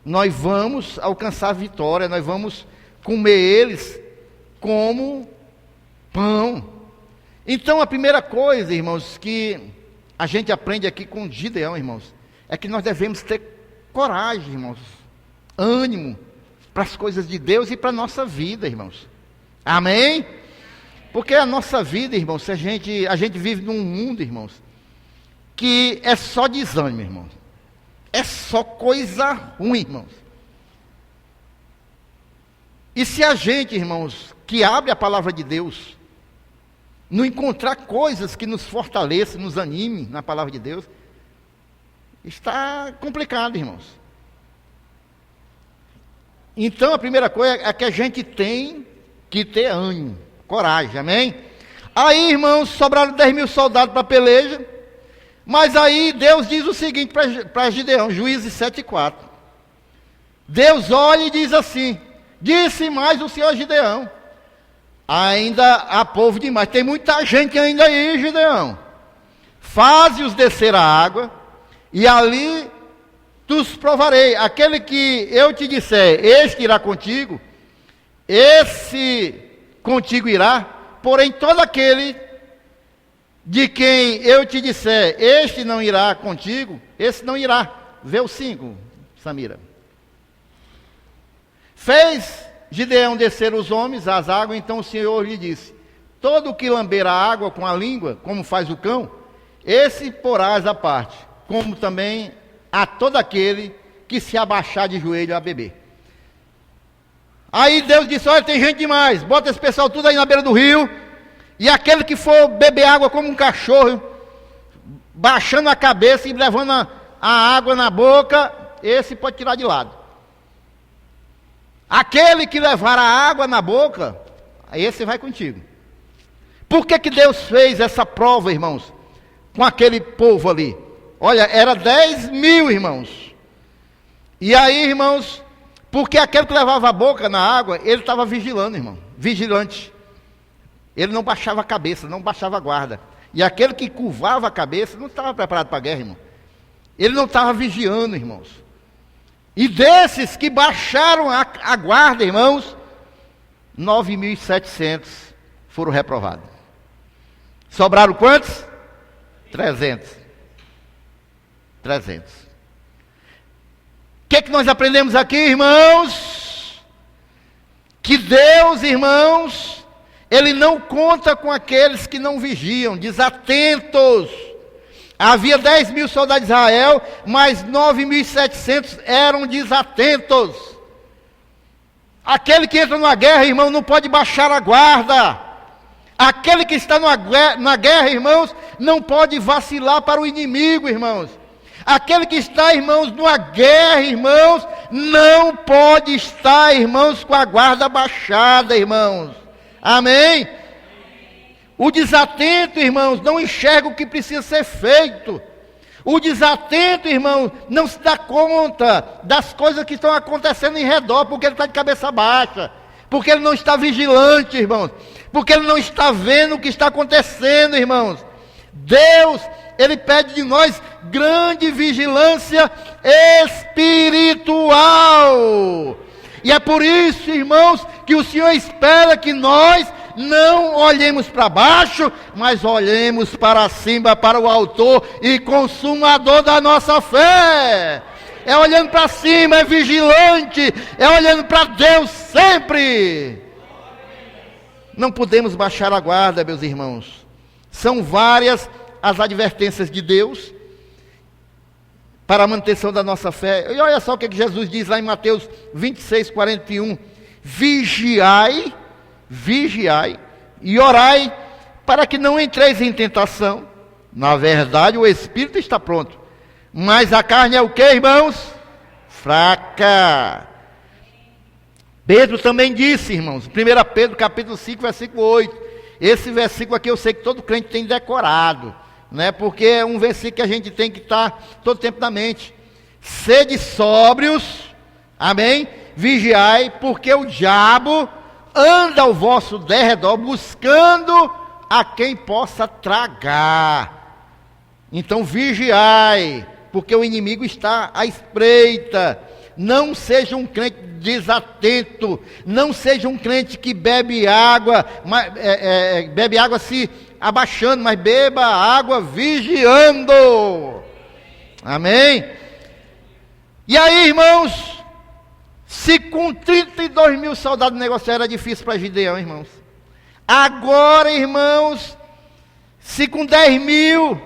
nós vamos alcançar a vitória, nós vamos comer eles como pão. Então a primeira coisa, irmãos, que a gente aprende aqui com Gideão, irmãos, é que nós devemos ter coragem, irmãos, ânimo para as coisas de Deus e para a nossa vida, irmãos. Amém? Porque a nossa vida, irmãos, a gente vive num mundo, irmãos, que é só desânimo, irmãos. É só coisa ruim, irmãos. E se a gente, irmãos, que abre a palavra de Deus, não encontrar coisas que nos fortaleçam, nos anime na palavra de Deus, está complicado, irmãos. Então a primeira coisa é que a gente tem que ter ânimo, coragem, amém? Aí, irmãos, sobraram 10 mil soldados para a peleja. Mas aí Deus diz o seguinte para Gideão, Juízes 7:4. Deus olha e diz assim: disse mais o Senhor Gideão, ainda há povo demais, tem muita gente ainda aí, Gideão. Faze-os descer a água, e ali tu os provarei. Aquele que eu te disser, este irá contigo, esse contigo irá, porém todo aquele de quem eu te disser, este não irá contigo, esse não irá. Vê o 5, Samira. Fez Gideão descer os homens às águas, então o Senhor lhe disse: todo o que lamber a água com a língua, como faz o cão, esse porás à parte, como também a todo aquele que se abaixar de joelho a beber. Aí Deus disse: olha, tem gente demais, bota esse pessoal tudo aí na beira do rio, e aquele que for beber água como um cachorro, baixando a cabeça e levando a água na boca, esse pode tirar de lado. Aquele que levar a água na boca, esse vai contigo. Por que Deus fez essa prova, irmãos, com aquele povo ali? Olha, era 10 mil, irmãos. E aí, irmãos, porque aquele que levava a boca na água, ele estava vigilando, irmão, vigilante. Ele não baixava a cabeça, não baixava a guarda. E aquele que curvava a cabeça não estava preparado para a guerra, irmão. Ele não estava vigiando, irmãos. E desses que baixaram a guarda, irmãos, 9.700 foram reprovados. Sobraram quantos? 300. 300. O que nós aprendemos aqui, irmãos? Que Deus, irmãos, Ele não conta com aqueles que não vigiam, desatentos. Havia 10 mil soldados de Israel, mas 9.700 eram desatentos. Aquele que entra numa guerra, irmão, não pode baixar a guarda. Aquele que está na guerra, irmãos, não pode vacilar para o inimigo, irmãos. Aquele que está, irmãos, numa guerra, irmãos, não pode estar, irmãos, com a guarda baixada, irmãos. Amém? O desatento, irmãos, não enxerga o que precisa ser feito. O desatento, irmão, não se dá conta das coisas que estão acontecendo em redor, porque ele está de cabeça baixa, porque ele não está vigilante, irmãos, porque ele não está vendo o que está acontecendo, irmãos. Deus, Ele pede de nós grande vigilância espiritual. E é por isso, irmãos, que o Senhor espera que nós não olhemos para baixo, mas olhemos para cima, para o autor e consumador da nossa fé. É olhando para cima, é vigilante, é olhando para Deus sempre. Não podemos baixar a guarda, meus irmãos. São várias as advertências de Deus para a manutenção da nossa fé. E olha só o que Jesus diz lá em Mateus 26, 41. Vigiai e orai para que não entreis em tentação. Na verdade, o espírito está pronto, mas a carne é o que, irmãos? Fraca. Pedro também disse, irmãos, 1 Pedro capítulo 5, versículo 8. Esse versículo aqui eu sei que todo crente tem decorado, né? Porque é um versículo que a gente tem que estar todo tempo na mente. Sede sóbrios, amém? Vigiai, porque o diabo anda ao vosso derredor buscando a quem possa tragar. Então vigiai, porque o inimigo está à espreita. Não seja um crente desatento, não seja um crente que bebe água, bebe água se abaixando, mas beba água vigiando. Amém? E aí, irmãos, se com 32 mil soldados negociar era difícil para Gideão, irmãos. Agora, irmãos, se com 10 mil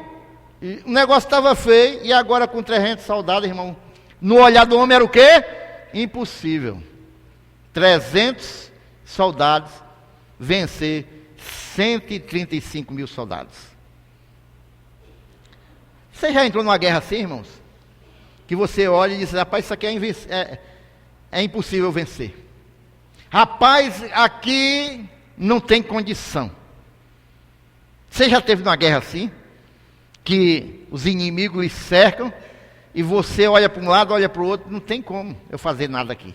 o negócio estava feio, e agora com 300 soldados, irmão, no olhar do homem era o quê? Impossível. 300 soldados vencer 135 mil soldados. Você já entrou numa guerra assim, irmãos? Que você olha e diz, rapaz, isso aqui é impossível vencer. Rapaz, aqui não tem condição. Você já esteve numa guerra assim? Que os inimigos lhe cercam e você olha para um lado, olha para o outro, não tem como eu fazer nada aqui.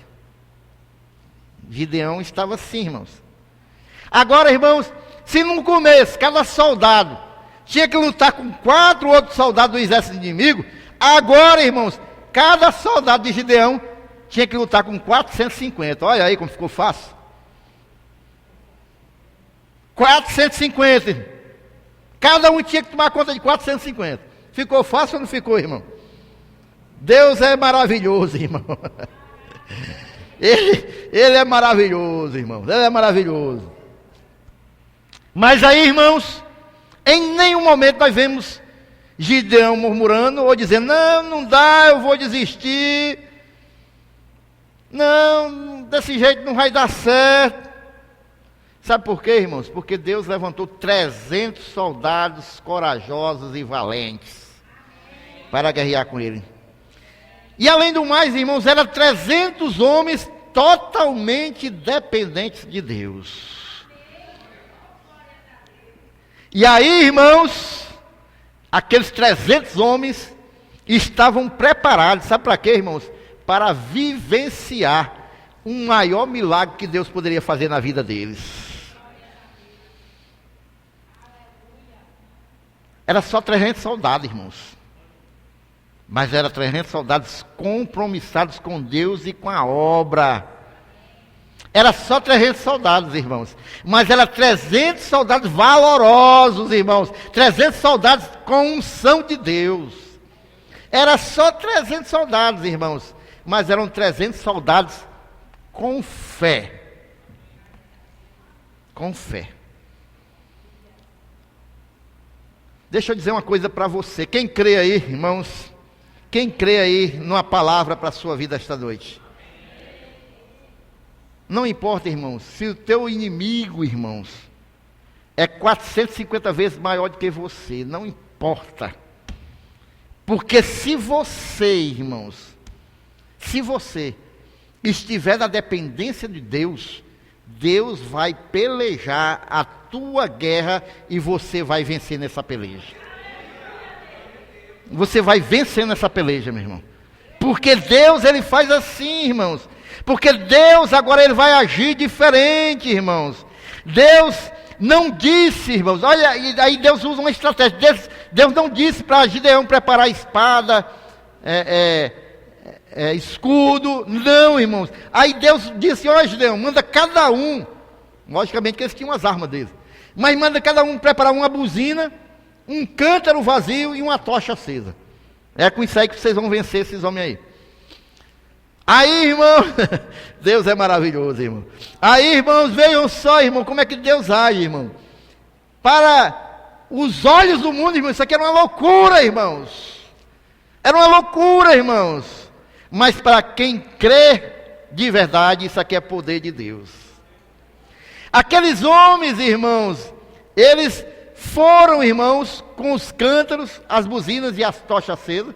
Gideão estava assim, irmãos. Agora, irmãos, se no começo cada soldado tinha que lutar com 4 outros soldados do exército inimigo, agora, irmãos, cada soldado de Gideão tinha que lutar com 450. Olha aí como ficou fácil. 450. Cada um tinha que tomar conta de 450. Ficou fácil ou não ficou, irmão? Deus é maravilhoso, irmão. Ele é maravilhoso, irmão. Ele é maravilhoso. Mas aí, irmãos, em nenhum momento nós vemos Gideão murmurando ou dizendo, não dá, eu vou desistir. Não, desse jeito não vai dar certo. Sabe por quê, irmãos? Porque Deus levantou 300 soldados corajosos e valentes para guerrear com ele. E além do mais, irmãos, eram 300 homens totalmente dependentes de Deus. E aí, irmãos, aqueles 300 homens estavam preparados, sabe para quê, irmãos? Para vivenciar um maior milagre que Deus poderia fazer na vida deles. Era só 300 soldados, irmãos. Mas eram 300 soldados compromissados com Deus e com a obra. Era só 300 soldados, irmãos. Mas eram 300 soldados valorosos, irmãos. 300 soldados com unção de Deus. Era só 300 soldados, irmãos. Mas eram 300 soldados com fé. Com fé. Deixa eu dizer uma coisa para você. Quem crê aí, irmãos? Quem crê aí numa palavra para a sua vida esta noite? Não importa, irmãos, se o teu inimigo, irmãos, é 450 vezes maior do que você. Não importa. Porque se você, irmãos, se você estiver na dependência de Deus, Deus vai pelejar a tua guerra e você vai vencer nessa peleja. Você vai vencer nessa peleja, meu irmão. Porque Deus, Ele faz assim, irmãos. Porque Deus agora Ele vai agir diferente, irmãos. Deus não disse, irmãos, olha, e aí Deus usa uma estratégia. Deus não disse para Gideão preparar espada, escudo. Não, irmãos. Aí Deus disse, ó Gideão, manda cada um Logicamente que eles tinham as armas deles. Mas manda cada um preparar uma buzina, um cântaro vazio e uma tocha acesa. É com isso aí que vocês vão vencer esses homens aí. Aí, irmão, Deus é maravilhoso, irmão. Aí, irmãos, vejam só, irmão, como é que Deus age, irmão. Para os olhos do mundo, irmão, isso aqui era uma loucura, irmãos. Era uma loucura, irmãos. Mas para quem crê de verdade, isso aqui é poder de Deus. Aqueles homens, irmãos, eles foram, irmãos, com os cântaros, as buzinas e as tochas acesas.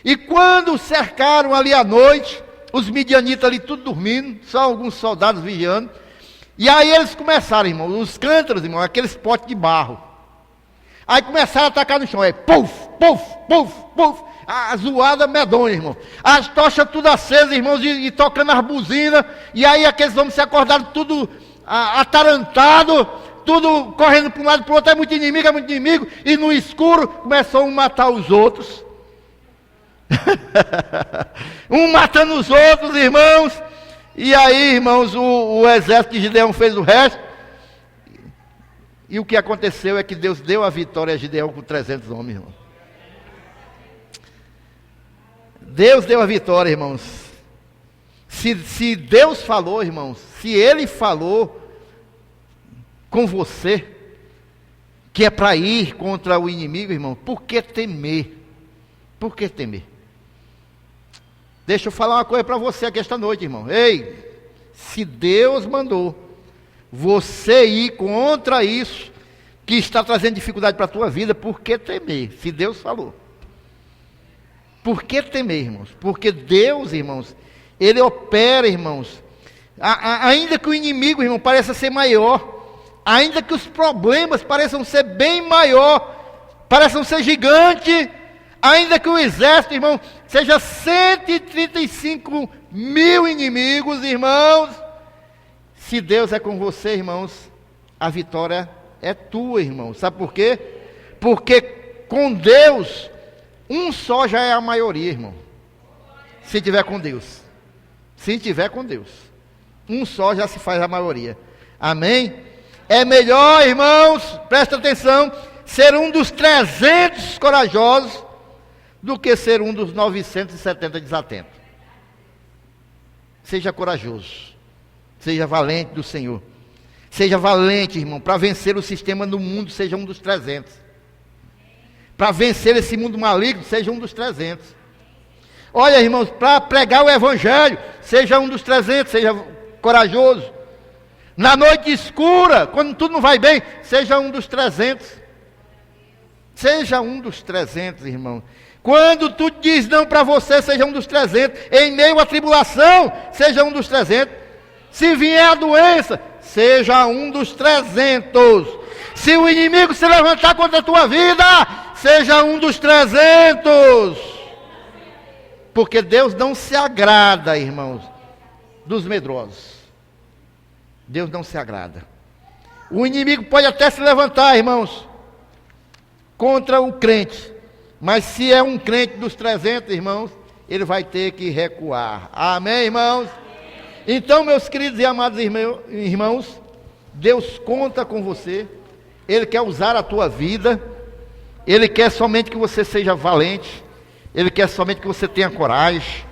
E quando cercaram ali à noite, os midianitas ali tudo dormindo, só alguns soldados vigiando. E aí eles começaram, irmão, os cântaros, irmão, aqueles potes de barro. Aí começaram a atacar no chão, aí, puf, puf, puf, puf, a zoada medonha, irmão. As tochas tudo acesas, irmãos, e tocando as buzinas. E aí aqueles homens se acordaram tudo atarantado, tudo correndo para um lado e para o outro, é muito inimigo. E no escuro começou um a matar os outros. Um matando os outros, irmãos. E aí, irmãos, o exército de Gideão fez o resto. E o que aconteceu é que Deus deu a vitória a Gideão com 300 homens, irmãos. Deus deu a vitória, irmãos. Se Deus falou, irmãos, se Ele falou com você, que é para ir contra o inimigo, irmão, por que temer? Por que temer? Deixa eu falar uma coisa para você aqui esta noite, irmão. Ei, se Deus mandou você ir contra isso que está trazendo dificuldade para a tua vida, por que temer? Se Deus falou. Por que temer, irmãos? Porque Deus, irmãos, Ele opera, irmãos. Ainda que o inimigo, irmão, pareça ser maior, ainda que os problemas pareçam ser bem maior, pareçam ser gigante, ainda que o exército, irmão, seja 135 mil inimigos, irmãos, se Deus é com você, irmãos, a vitória é tua, irmão. Sabe por quê? Porque com Deus, um só já é a maioria, irmão. Se tiver com Deus. Se tiver com Deus. Um só já se faz a maioria. Amém? É melhor, irmãos, presta atenção, ser um dos 300 corajosos do que ser um dos 970 desatentos. Seja corajoso. Seja valente do Senhor. Seja valente, irmão, para vencer o sistema do mundo, seja um dos 300. Para vencer esse mundo maligno, seja um dos 300. Olha, irmãos, para pregar o evangelho, seja um dos 300, seja corajoso. Na noite escura, quando tudo não vai bem, seja um dos 300. Seja um dos 300, irmão. Quando tudo diz não para você, seja um dos 300. Em meio à tribulação, seja um dos 300. Se vier a doença, seja um dos 300. Se o inimigo se levantar contra a tua vida, seja um dos 300. Porque Deus não se agrada, irmãos, dos medrosos. Deus não se agrada. O inimigo pode até se levantar, irmãos, contra o crente. Mas se é um crente dos 300, irmãos, ele vai ter que recuar. Amém, irmãos? Então, meus queridos e amados irmãos, Deus conta com você. Ele quer usar a tua vida. Ele quer somente que você seja valente. Ele quer somente que você tenha coragem.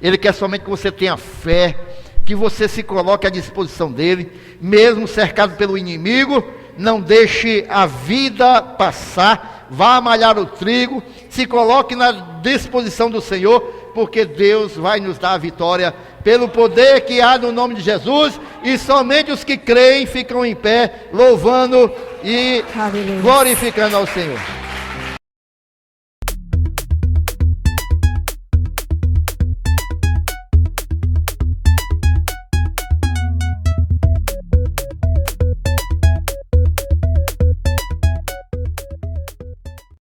Ele quer somente que você tenha fé. Que você se coloque à disposição dele. Mesmo cercado pelo inimigo, não deixe a vida passar. Vá malhar o trigo. Se coloque na disposição do Senhor. Porque Deus vai nos dar a vitória pelo poder que há no nome de Jesus, e somente os que creem ficam em pé, louvando e glorificando ao Senhor.